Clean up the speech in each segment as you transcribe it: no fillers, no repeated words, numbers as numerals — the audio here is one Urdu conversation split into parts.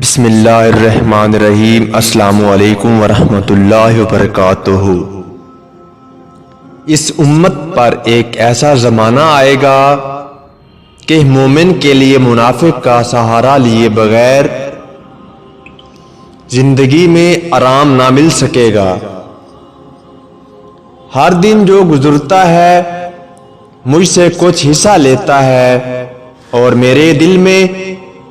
بسم اللہ الرحمن الرحیم۔ السلام علیکم ورحمۃ اللہ وبرکاتہ۔ اس امت پر ایک ایسا زمانہ آئے گا کہ مومن کے لیے منافق کا سہارا لیے بغیر زندگی میں آرام نہ مل سکے گا۔ ہر دن جو گزرتا ہے مجھ سے کچھ حصہ لیتا ہے اور میرے دل میں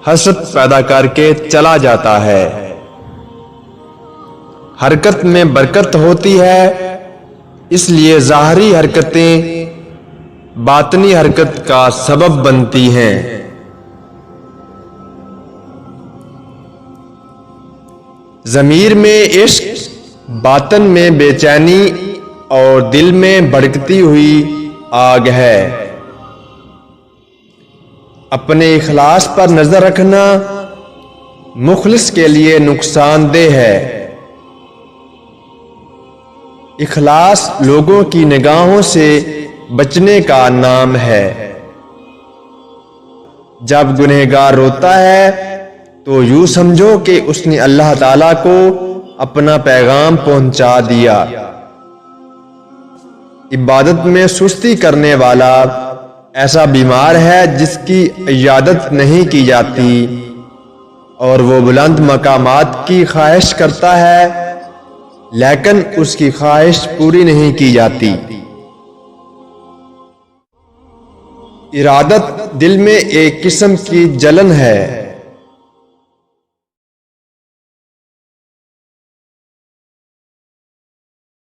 حسد پیدا کر کے چلا جاتا ہے۔ حرکت میں برکت ہوتی ہے، اس لیے ظاہری حرکتیں باطنی حرکت کا سبب بنتی ہیں۔ ضمیر میں عشق، باطن میں بے چینی اور دل میں بھڑکتی ہوئی آگ ہے۔ اپنے اخلاص پر نظر رکھنا مخلص کے لیے نقصان دہ ہے۔ اخلاص لوگوں کی نگاہوں سے بچنے کا نام ہے۔ جب گنہگار روتا ہے تو یوں سمجھو کہ اس نے اللہ تعالیٰ کو اپنا پیغام پہنچا دیا۔ عبادت میں سستی کرنے والا ایسا بیمار ہے جس کی عیادت نہیں کی جاتی، اور وہ بلند مقامات کی خواہش کرتا ہے لیکن اس کی خواہش پوری نہیں کی جاتی۔ ارادت دل میں ایک قسم کی جلن ہے